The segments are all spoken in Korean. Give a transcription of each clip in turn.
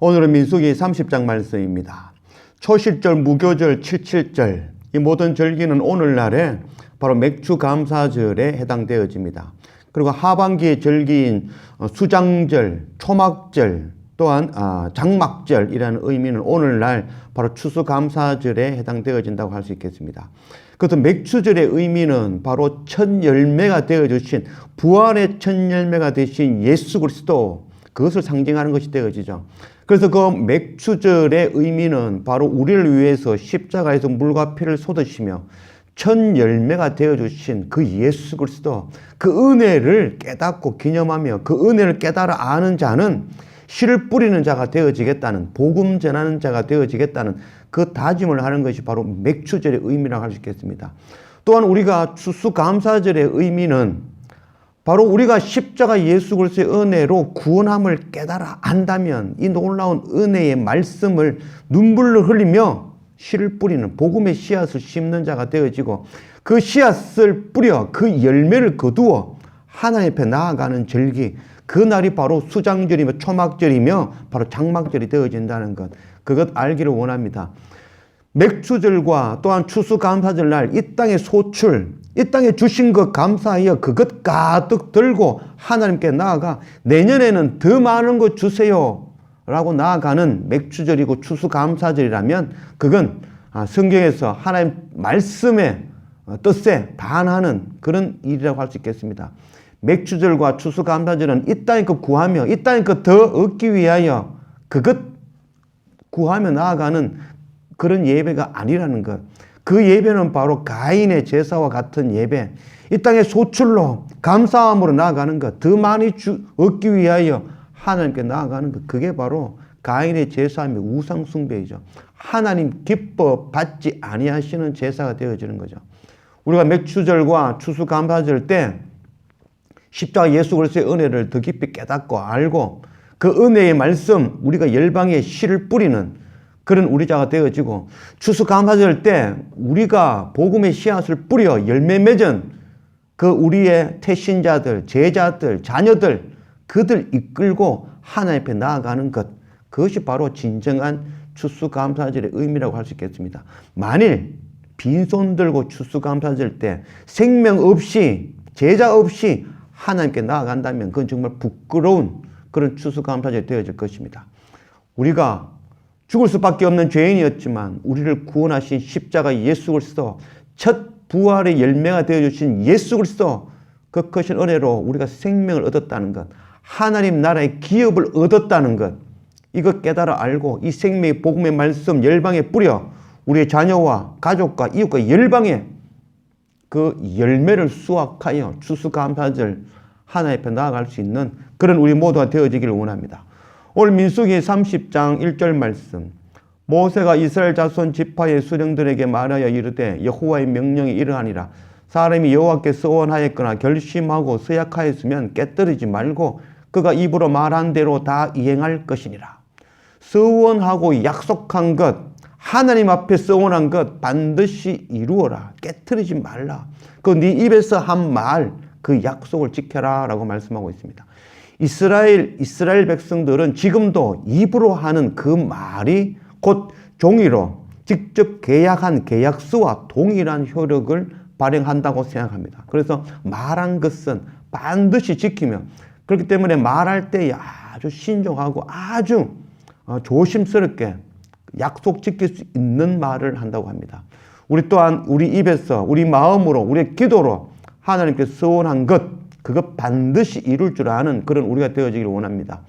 오늘은 민수기 30장 말씀입니다. 초실절, 무교절, 칠칠절 이 모든 절기는 오늘날에 바로 맥추감사절에 해당되어집니다. 그리고 하반기의 절기인 수장절, 초막절 또한 장막절이라는 의미는 오늘날 바로 추수감사절에 해당되어진다고 할 수 있겠습니다. 그래서 맥추절의 의미는 바로 첫 열매가 되어주신 부활의 첫 열매가 되신 예수 그리스도, 그것을 상징하는 것이 되어지죠. 그래서 그 맥추절의 의미는 바로 우리를 위해서 십자가에서 물과 피를 쏟으시며 첫 열매가 되어주신 그 예수 그리스도, 그 은혜를 깨닫고 기념하며 그 은혜를 깨달아 아는 자는 씨를 뿌리는 자가 되어지겠다는, 복음 전하는 자가 되어지겠다는 그 다짐을 하는 것이 바로 맥추절의 의미라고 할 수 있겠습니다. 또한 우리가 추수감사절의 의미는 바로 우리가 십자가 예수 그리스도의 은혜로 구원함을 깨달아 안다면 이 놀라운 은혜의 말씀을 눈물을 흘리며 씨를 뿌리는, 복음의 씨앗을 심는 자가 되어지고 그 씨앗을 뿌려 그 열매를 거두어 하나님 앞에 나아가는 절기, 그 날이 바로 수장절이며 초막절이며 바로 장막절이 되어진다는 것, 그것 알기를 원합니다. 맥추절과 또한 추수감사절 날 이 땅의 소출, 이 땅에 주신 것 감사하여 그것 가득 들고 하나님께 나아가 내년에는 더 많은 것 주세요 라고 나아가는 맥추절이고 추수감사절이라면 그건 성경에서 하나님 말씀의 뜻에 반하는 그런 일이라고 할 수 있겠습니다. 맥추절과 추수감사절은 이 땅의 것 구하며 이 땅의 것 더 얻기 위하여 그것 구하며 나아가는 그런 예배가 아니라는 것. 그 예배는 바로 가인의 제사와 같은 예배, 이 땅의 소출로 감사함으로 나아가는 것, 더 많이 얻기 위하여 하나님께 나아가는 것, 그게 바로 가인의 제사이며 우상 숭배이죠. 하나님 기뻐 받지 아니하시는 제사가 되어지는 거죠. 우리가 맥추절과 추수감사절 때 십자가 예수 그리스도의 은혜를 더 깊이 깨닫고 알고 그 은혜의 말씀, 우리가 열방에 씨를 뿌리는 그런 우리 자가 되어지고, 추수감사절 때 우리가 복음의 씨앗을 뿌려 열매 맺은 그 우리의 태신자들, 제자들, 자녀들, 그들 이끌고 하나님 앞에 나아가는 것, 그것이 바로 진정한 추수감사절의 의미라고 할 수 있겠습니다. 만일 빈손 들고 추수감사절 때 생명 없이, 제자 없이 하나님께 나아간다면 그건 정말 부끄러운 그런 추수감사절이 되어질 것입니다. 우리가 죽을 수밖에 없는 죄인이었지만 우리를 구원하신 십자가 예수 그리스도, 첫 부활의 열매가 되어주신 예수 그리스도, 그 크신 은혜로 우리가 생명을 얻었다는 것, 하나님 나라의 기업을 얻었다는 것, 이것 깨달아 알고 이 생명의 복음의 말씀 열방에 뿌려 우리의 자녀와 가족과 이웃과 열방에 그 열매를 수확하여 추수감사절 하나님 앞에 나아갈 수 있는 그런 우리 모두가 되어지기를 원합니다. 오늘 민수기 30장 1절 말씀, 모세가 이스라엘 자손 지파의 수령들에게 말하여 이르되 여호와의 명령이 이러하니라. 사람이 여호와께 서원하였거나 결심하고 서약하였으면 깨뜨리지 말고 그가 입으로 말한 대로 다 이행할 것이니라. 서원하고 약속한 것, 하나님 앞에 서원한 것 반드시 이루어라. 깨뜨리지 말라. 그 네 입에서 한 말, 그 약속을 지켜라 라고 말씀하고 있습니다. 이스라엘 백성들은 지금도 입으로 하는 그 말이 곧 종이로 직접 계약한 계약서와 동일한 효력을 발행한다고 생각합니다. 그래서 말한 것은 반드시 지키며, 그렇기 때문에 말할 때 아주 신중하고 아주 조심스럽게 약속 지킬 수 있는 말을 한다고 합니다. 우리 또한 우리 입에서, 우리 마음으로, 우리의 기도로 하나님께 서원한 것, 그것 반드시 이룰 줄 아는 그런 우리가 되어지기를 원합니다.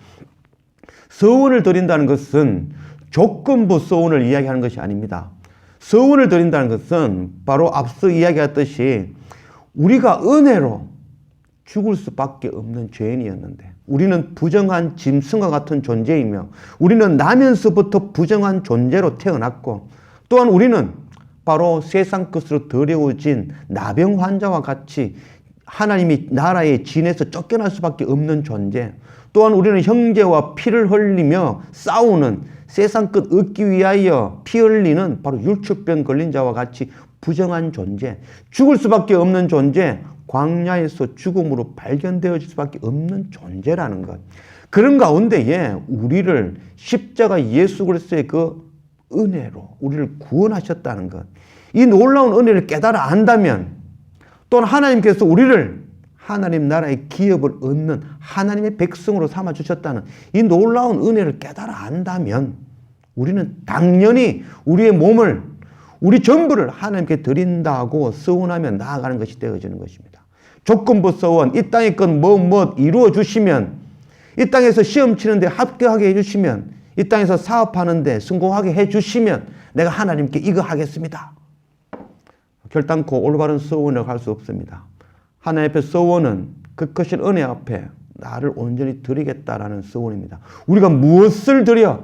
서원을 드린다는 것은 조건부 서원을 이야기하는 것이 아닙니다. 서원을 드린다는 것은 바로 앞서 이야기했듯이 우리가 은혜로 죽을 수밖에 없는 죄인이었는데, 우리는 부정한 짐승과 같은 존재이며 우리는 나면서부터 부정한 존재로 태어났고, 또한 우리는 바로 세상 것으로 더러워진 나병 환자와 같이 하나님이 나라의 진에서 쫓겨날 수밖에 없는 존재, 또한 우리는 형제와 피를 흘리며 싸우는, 세상 끝 얻기 위하여 피 흘리는 바로 율축병 걸린 자와 같이 부정한 존재, 죽을 수밖에 없는 존재, 광야에서 죽음으로 발견되어질 수밖에 없는 존재라는 것. 그런 가운데에 우리를 십자가 예수 그리스도의 그 은혜로 우리를 구원하셨다는 것. 이 놀라운 은혜를 깨달아 안다면 또는 하나님께서 우리를 하나님 나라의 기업을 얻는 하나님의 백성으로 삼아주셨다는 이 놀라운 은혜를 깨달아 안다면 우리는 당연히 우리의 몸을, 우리 전부를 하나님께 드린다고 서원하며 나아가는 것이 되어지는 것입니다. 조건부 서원, 이 땅의 것 무엇 이루어 주시면, 이 땅에서 시험 치는데 합격하게 해주시면, 이 땅에서 사업하는데 성공하게 해주시면 내가 하나님께 이거 하겠습니다. 결단코 올바른 서원을 할 수 없습니다. 하나님 앞에 서원은 그 크신 은혜 앞에 나를 온전히 드리겠다라는 서원입니다. 우리가 무엇을 드려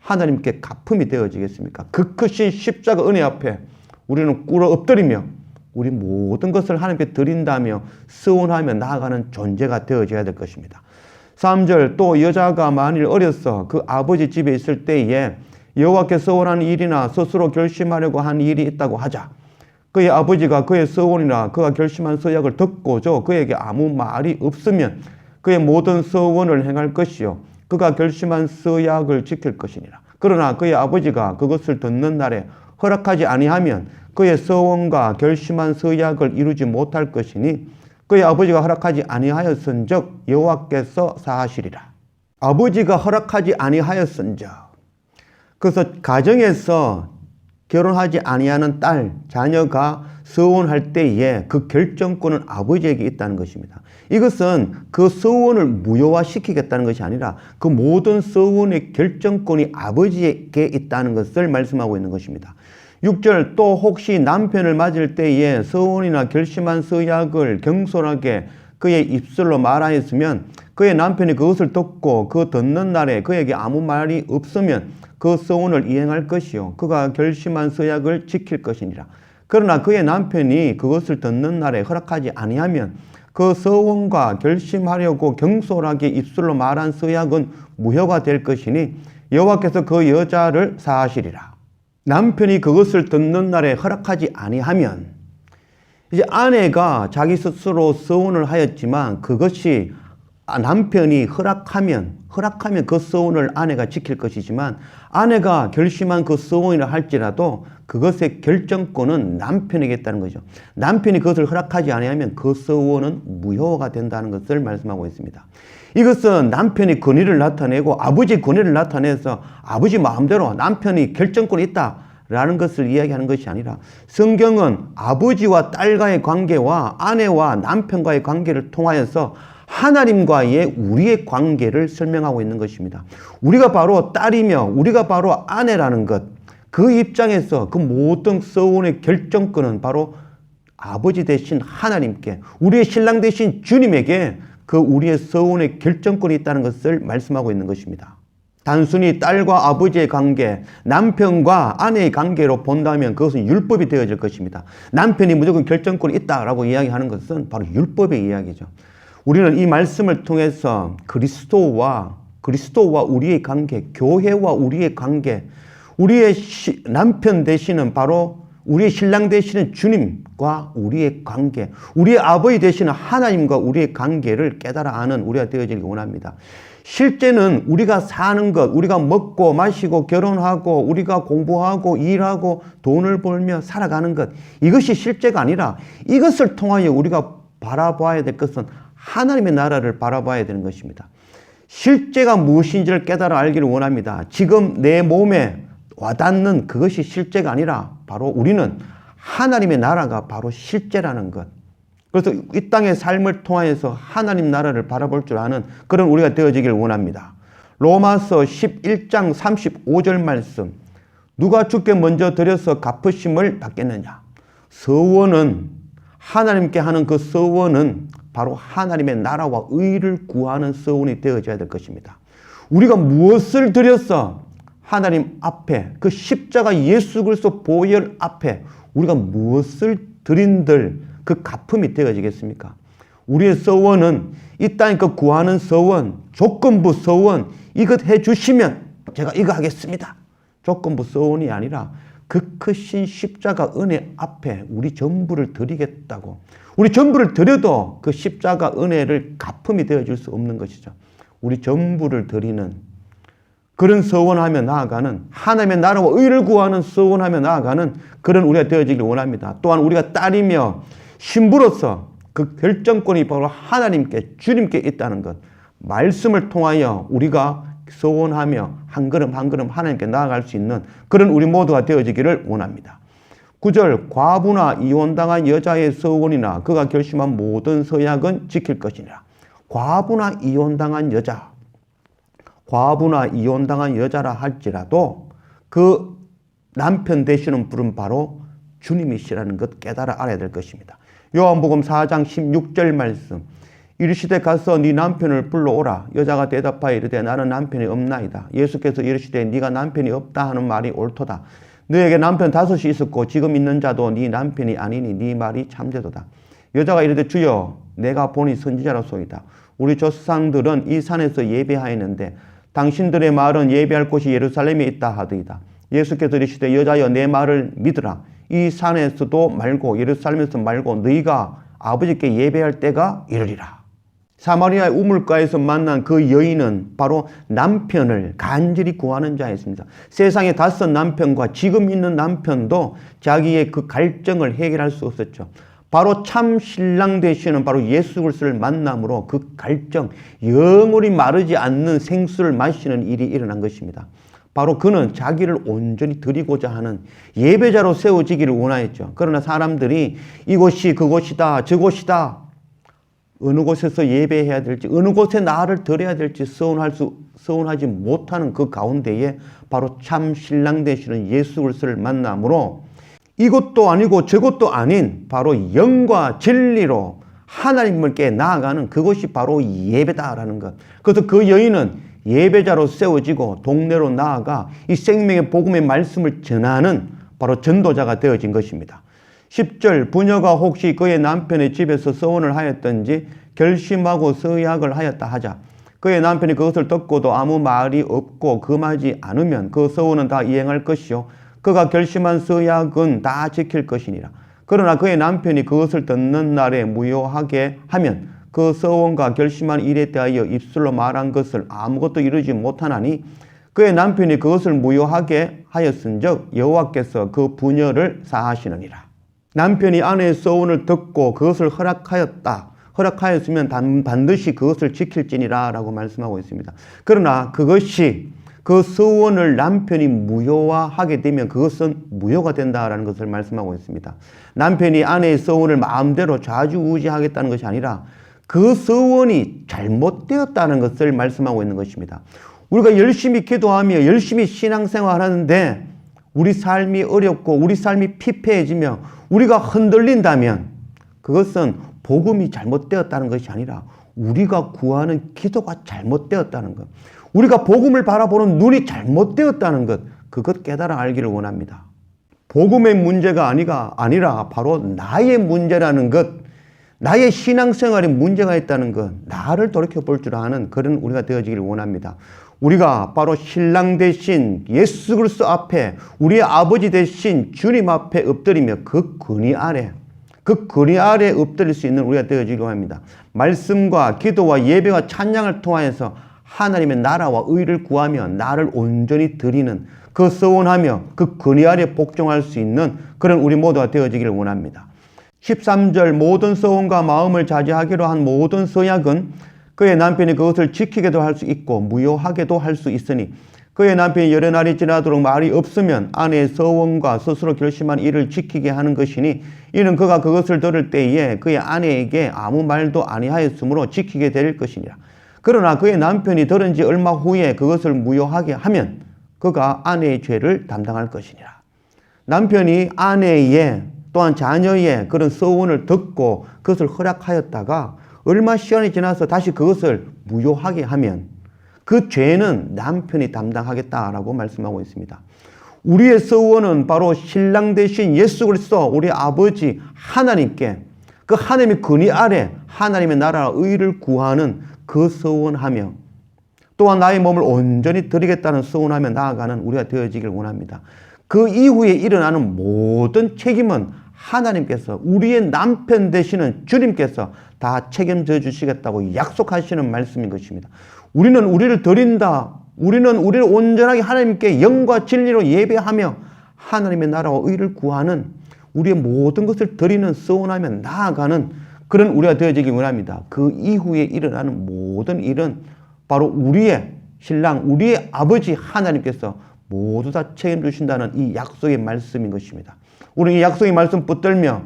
하나님께 갚음이 되어지겠습니까? 그 크신 십자가 은혜 앞에 우리는 꿇어 엎드리며 우리 모든 것을 하나님께 드린다며 서원하며 나아가는 존재가 되어져야 될 것입니다. 3절, 또 여자가 만일 어려서 그 아버지 집에 있을 때에 여호와께 서원한 일이나 스스로 결심하려고 한 일이 있다고 하자. 그의 아버지가 그의 서원이나 그가 결심한 서약을 듣고도 그에게 아무 말이 없으면 그의 모든 서원을 행할 것이요 그가 결심한 서약을 지킬 것이니라. 그러나 그의 아버지가 그것을 듣는 날에 허락하지 아니하면 그의 서원과 결심한 서약을 이루지 못할 것이니 그의 아버지가 허락하지 아니하였은즉 여호와께서 사하시리라. 아버지가 허락하지 아니하였은즉, 그래서 가정에서 결혼하지 아니하는 딸, 자녀가 서원할 때에 그 결정권은 아버지에게 있다는 것입니다. 이것은 그 서원을 무효화시키겠다는 것이 아니라 그 모든 서원의 결정권이 아버지에게 있다는 것을 말씀하고 있는 것입니다. 6절, 또 혹시 남편을 맞을 때에 서원이나 결심한 서약을 경솔하게 그의 입술로 말하였으면 그의 남편이 그것을 듣고 그 듣는 날에 그에게 아무 말이 없으면 그 서원을 이행할 것이요 그가 결심한 서약을 지킬 것이니라. 그러나 그의 남편이 그것을 듣는 날에 허락하지 아니하면 그 서원과 결심하려고 경솔하게 입술로 말한 서약은 무효가 될 것이니 여호와께서 그 여자를 사하시리라. 남편이 그것을 듣는 날에 허락하지 아니하면, 이제 아내가 자기 스스로 서원을 하였지만 그것이 남편이 허락하면 그 서원을 아내가 지킬 것이지만 아내가 결심한 그 서원이라 할지라도 그것의 결정권은 남편에게 있다는 거죠. 남편이 그것을 허락하지 아니하면 그 서원은 무효가 된다는 것을 말씀하고 있습니다. 이것은 남편이 권위를 나타내고 아버지의 권위를 나타내서 아버지 마음대로 남편이 결정권이 있다라는 것을 이야기하는 것이 아니라 성경은 아버지와 딸과의 관계와 아내와 남편과의 관계를 통하여서 하나님과의 우리의 관계를 설명하고 있는 것입니다. 우리가 바로 딸이며 우리가 바로 아내라는 것, 그 입장에서 그 모든 서원의 결정권은 바로 아버지 되신 하나님께, 우리의 신랑 되신 주님에게 그 우리의 서원의 결정권이 있다는 것을 말씀하고 있는 것입니다. 단순히 딸과 아버지의 관계, 남편과 아내의 관계로 본다면 그것은 율법이 되어질 것입니다. 남편이 무조건 결정권이 있다라고 이야기하는 것은 바로 율법의 이야기죠. 우리는 이 말씀을 통해서 그리스도와 우리의 관계, 교회와 우리의 관계, 우리의 남편 되시는 바로 우리의 신랑 되시는 주님과 우리의 관계, 우리의 아버지 되시는 하나님과 우리의 관계를 깨달아 아는 우리가 되어지길 원합니다. 실제는 우리가 사는 것, 우리가 먹고 마시고 결혼하고 우리가 공부하고 일하고 돈을 벌며 살아가는 것, 이것이 실제가 아니라 이것을 통하여 우리가 바라봐야 될 것은 하나님의 나라를 바라봐야 되는 것입니다. 실제가 무엇인지를 깨달아 알기를 원합니다. 지금 내 몸에 와닿는 그것이 실제가 아니라 바로 우리는 하나님의 나라가 바로 실제라는 것. 그래서 이 땅의 삶을 통하여서 하나님 나라를 바라볼 줄 아는 그런 우리가 되어지길 원합니다. 로마서 11장 35절 말씀, 누가 주께 먼저 드려서 갚으심을 받겠느냐. 서원은, 하나님께 하는 그 서원은 바로 하나님의 나라와 의를 구하는 서원이 되어져야 될 것입니다. 우리가 무엇을 드려서 하나님 앞에, 그 십자가 예수 그리스도 보혈 앞에 우리가 무엇을 드린들 그 갚음이 되어지겠습니까? 우리의 서원은 이 땅에 그 구하는 서원, 조건부 서원, 이것 해주시면 제가 이거 하겠습니다. 조건부 서원이 아니라 그 크신 십자가 은혜 앞에 우리 전부를 드리겠다고. 우리 전부를 드려도 그 십자가 은혜를 갚음이 되어줄 수 없는 것이죠. 우리 전부를 드리는 그런 서원하며 나아가는 하나님의 나라와 의를 구하는 서원하며 나아가는 그런 우리가 되어지길 원합니다. 또한 우리가 딸이며 신부로서 그 결정권이 바로 하나님께 주님께 있다는 것. 말씀을 통하여 우리가 서원하며 한 걸음 한 걸음 하나님께 나아갈 수 있는 그런 우리 모두가 되어지기를 원합니다. 9절 과부나 이혼당한 여자의 서원이나 그가 결심한 모든 서약은 지킬 것이니라. 과부나 이혼당한 여자, 과부나 이혼당한 여자라 할지라도 그 남편 되시는 분은 바로 주님이시라는 것 깨달아 알아야 될 것입니다. 요한복음 4장 16절 말씀 이르시되 가서 네 남편을 불러오라. 여자가 대답하여 이르되 나는 남편이 없나이다. 예수께서 이르시되 네가 남편이 없다 하는 말이 옳도다. 너에게 남편 5이 있었고 지금 있는 자도 네 남편이 아니니 네 말이 참되도다. 여자가 이르되 주여 내가 보니 선지자로소이다. 우리 조상들은 이 산에서 예배하였는데 당신들의 말은 예배할 곳이 예루살렘에 있다 하더이다. 예수께서 이르시되 여자여 내 말을 믿으라. 이 산에서도 말고 예루살렘에서 말고 너희가 아버지께 예배할 때가 이르리라. 사마리아의 우물가에서 만난 그 여인은 바로 남편을 간절히 구하는 자였습니다. 세상에 5 남편과 지금 있는 남편도 자기의 그 갈증을 해결할 수 없었죠. 바로 참 신랑 되시는 바로 예수 그리스도를 만남으로 그 갈증, 영원히 마르지 않는 생수를 마시는 일이 일어난 것입니다. 바로 그는 자기를 온전히 드리고자 하는 예배자로 세워지기를 원하였죠. 그러나 사람들이 이곳이 그곳이다, 저곳이다, 어느 곳에서 예배해야 될지, 어느 곳에 나를 드려야 될지 서운하지 못하는 그 가운데에 바로 참 신랑 되시는 예수 그리스도를 만남으로 이것도 아니고 저것도 아닌 바로 영과 진리로 하나님께 나아가는 그것이 바로 예배다라는 것. 그래서 그 여인은 예배자로 세워지고 동네로 나아가 이 생명의 복음의 말씀을 전하는 바로 전도자가 되어진 것입니다. 10절 부녀가 혹시 그의 남편의 집에서 서원을 하였던지 결심하고 서약을 하였다 하자. 그의 남편이 그것을 듣고도 아무 말이 없고 금하지 않으면 그 서원은 다 이행할 것이요 그가 결심한 서약은 다 지킬 것이니라. 그러나 그의 남편이 그것을 듣는 날에 무효하게 하면 그 서원과 결심한 일에 대하여 입술로 말한 것을 아무것도 이루지 못하나니 그의 남편이 그것을 무효하게 하였은즉 여호와께서 그 부녀를 사하시느니라. 남편이 아내의 서원을 듣고 그것을 허락하였으면 반드시 그것을 지킬지니라 라고 말씀하고 있습니다. 그러나 그것이 그 서원을 남편이 무효화하게 되면 그것은 무효가 된다라는 것을 말씀하고 있습니다. 남편이 아내의 서원을 마음대로 좌지우지하겠다는 것이 아니라 그 서원이 잘못되었다는 것을 말씀하고 있는 것입니다. 우리가 열심히 기도하며 열심히 신앙생활 하는데 우리 삶이 어렵고 우리 삶이 피폐해지며 우리가 흔들린다면 그것은 복음이 잘못되었다는 것이 아니라 우리가 구하는 기도가 잘못되었다는 것. 우리가 복음을 바라보는 눈이 잘못되었다는 것. 그것 깨달아 알기를 원합니다. 복음의 문제가 아니라 바로 나의 문제라는 것. 나의 신앙생활에 문제가 있다는 것. 나를 돌이켜볼 줄 아는 그런 우리가 되어지기를 원합니다. 우리가 바로 신랑 되신 예수 그리스도 앞에 우리의 아버지 되신 주님 앞에 엎드리며 그 근위 아래 엎드릴 수 있는 우리가 되어지기로 합니다. 말씀과 기도와 예배와 찬양을 통하여서 하나님의 나라와 의를 구하며 나를 온전히 드리는 그 서원하며 그 근위 아래 복종할 수 있는 그런 우리 모두가 되어지기를 원합니다. 13절 모든 서원과 마음을 자제하기로 한 모든 서약은 그의 남편이 그것을 지키게도 할 수 있고 무효하게도 할 수 있으니 그의 남편이 여러 날이 지나도록 말이 없으면 아내의 서원과 스스로 결심한 일을 지키게 하는 것이니 이는 그가 그것을 들을 때에 그의 아내에게 아무 말도 아니하였으므로 지키게 될 것이니라. 그러나 그의 남편이 들은 지 얼마 후에 그것을 무효하게 하면 그가 아내의 죄를 담당할 것이니라. 남편이 아내의 또한 자녀의 그런 서원을 듣고 그것을 허락하였다가 얼마 시간이 지나서 다시 그것을 무효하게 하면 그 죄는 남편이 담당하겠다라고 말씀하고 있습니다. 우리의 서원은 바로 신랑 되신 예수 그리스도 우리 아버지 하나님께 그 하나님의 근위 아래 하나님의 나라와 의를 구하는 그 서원하며 또한 나의 몸을 온전히 드리겠다는 서원하며 나아가는 우리가 되어지길 원합니다. 그 이후에 일어나는 모든 책임은 하나님께서, 우리의 남편 되시는 주님께서 다 책임져 주시겠다고 약속하시는 말씀인 것입니다. 우리는 우리를 드린다. 우리는 우리를 온전하게 하나님께 영과 진리로 예배하며 하나님의 나라와 의를 구하는, 우리의 모든 것을 드리는, 서원하며 나아가는 그런 우리가 되어지기 원합니다. 그 이후에 일어나는 모든 일은 바로 우리의 신랑, 우리의 아버지 하나님께서 모두 다 책임주신다는 이 약속의 말씀인 것입니다. 우리는 이 약속의 말씀 붙들며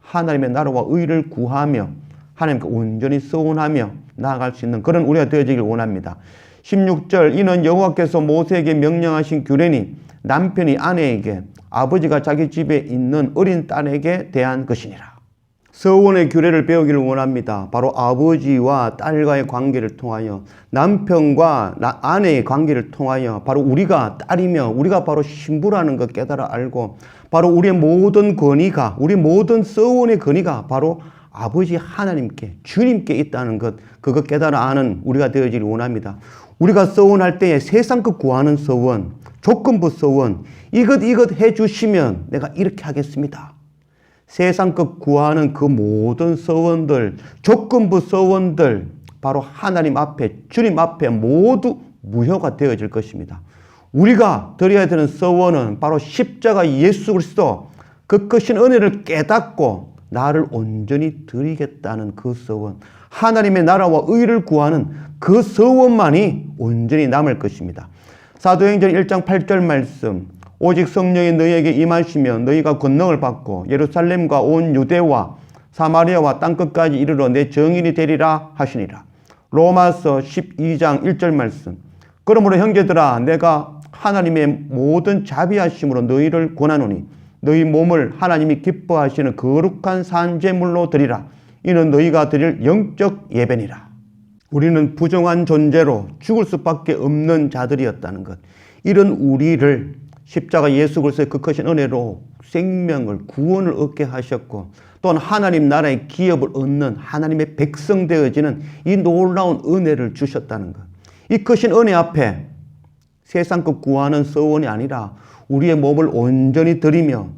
하나님의 나라와 의를 구하며 하나님께 온전히 서원하며 나아갈 수 있는 그런 우리가 되어지길 원합니다. 16절, 이는 여호와께서 모세에게 명령하신 규례니 남편이 아내에게, 아버지가 자기 집에 있는 어린 딸에게 대한 것이니라. 서원의 규례를 배우기를 원합니다. 바로 아버지와 딸과의 관계를 통하여, 남편과 아내의 관계를 통하여 바로 우리가 딸이며 우리가 바로 신부라는 것 깨달아 알고, 바로 우리의 모든 권위가, 우리 모든 서원의 권위가 바로 아버지 하나님께, 주님께 있다는 것, 그거 깨달아 아는 우리가 되어지길 원합니다. 우리가 서원할 때에 세상 것 구하는 서원, 조건부 서원, 이것 해주시면 내가 이렇게 하겠습니다. 세상 것 구하는 그 모든 서원들, 조건부 서원들, 바로 하나님 앞에, 주님 앞에 모두 무효가 되어질 것입니다. 우리가 드려야 되는 서원은 바로 십자가 예수 그리스도, 그 크신 은혜를 깨닫고 나를 온전히 드리겠다는 그 서원, 하나님의 나라와 의를 구하는 그 서원만이 온전히 남을 것입니다. 사도행전 1장 8절 말씀, 오직 성령이 너희에게 임하시면 너희가 권능을 받고 예루살렘과 온 유대와 사마리아와 땅끝까지 이르러 내 증인이 되리라 하시니라. 로마서 12장 1절 말씀, 그러므로 형제들아 내가 하나님의 모든 자비하심으로 너희를 권하노니 너희 몸을 하나님이 기뻐하시는 거룩한 산제물로 드리라. 이는 너희가 드릴 영적 예배니라. 우리는 부정한 존재로 죽을 수밖에 없는 자들이었다는 것, 이런 우리를 십자가 예수 그리스도의 그 크신 은혜로 생명을, 구원을 얻게 하셨고, 또한 하나님 나라의 기업을 얻는 하나님의 백성 되어지는 이 놀라운 은혜를 주셨다는 것. 이 크신 은혜 앞에 세상 것 구하는 서원이 아니라 우리의 몸을 온전히 드리며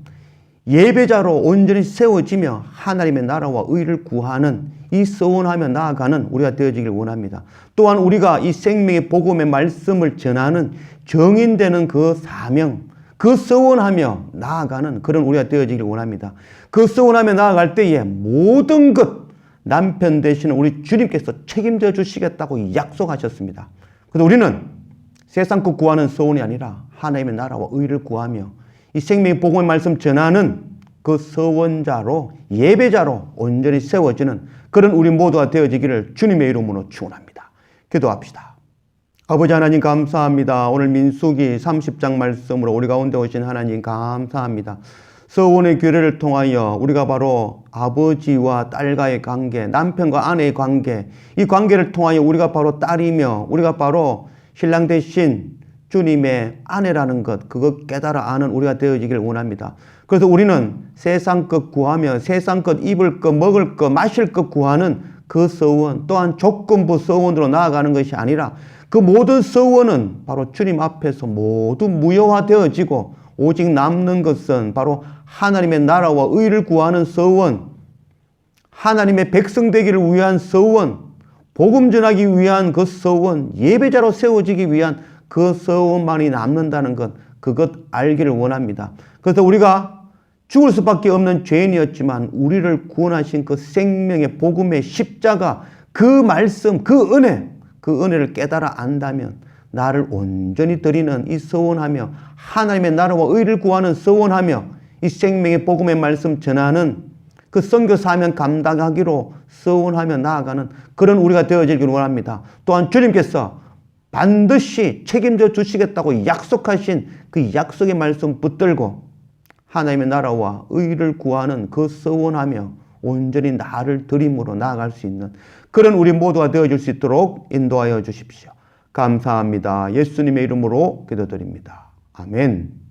예배자로 온전히 세워지며 하나님의 나라와 의를 구하는 이 서원하며 나아가는 우리가 되어지길 원합니다. 또한 우리가 이 생명의 복음의 말씀을 전하는 정인되는 그 사명, 그 서원하며 나아가는 그런 우리가 되어지길 원합니다. 그 서원하며 나아갈 때에 모든 것 남편 되시는 우리 주님께서 책임져 주시겠다고 약속하셨습니다. 그래서 우리는 세상 것 구하는 서원이 아니라 하나님의 나라와 의를 구하며 이 생명의 복음의 말씀 전하는 그 서원자로, 예배자로 온전히 세워지는 그런 우리 모두가 되어지기를 주님의 이름으로 축원합니다. 기도합시다. 아버지 하나님 감사합니다. 오늘 민수기 30장 말씀으로 우리 가운데 오신 하나님 감사합니다. 서원의 규례를 통하여 우리가 바로 아버지와 딸과의 관계, 남편과 아내의 관계, 이 관계를 통하여 우리가 바로 딸이며 우리가 바로 신랑 대신 주님의 아내라는 것, 그것 깨달아 아는 우리가 되어지길 원합니다. 그래서 우리는 세상 것 구하며 세상 것 입을 것, 먹을 것, 마실 것 구하는 그 서원, 또한 조건부 서원으로 나아가는 것이 아니라 그 모든 서원은 바로 주님 앞에서 모두 무효화되어지고 오직 남는 것은 바로 하나님의 나라와 의를 구하는 서원, 하나님의 백성 되기를 위한 서원, 복음 전하기 위한 그 서원, 예배자로 세워지기 위한 그 서원만이 남는다는 것, 그것 알기를 원합니다. 그래서 우리가 죽을 수밖에 없는 죄인이었지만 우리를 구원하신 그 생명의 복음의 십자가, 그 말씀, 그 은혜를 깨달아 안다면 나를 온전히 드리는 이 서원하며 하나님의 나라와 의를 구하는 서원하며 이 생명의 복음의 말씀 전하는 그 선교 사명 감당하기로 서원하며 나아가는 그런 우리가 되어지길 원합니다. 또한 주님께서 반드시 책임져 주시겠다고 약속하신 그 약속의 말씀 붙들고 하나님의 나라와 의를 구하는 그 서원하며 온전히 나를 드림으로 나아갈 수 있는 그런 우리 모두가 되어질 수 있도록 인도하여 주십시오. 감사합니다. 예수님의 이름으로 기도드립니다. 아멘.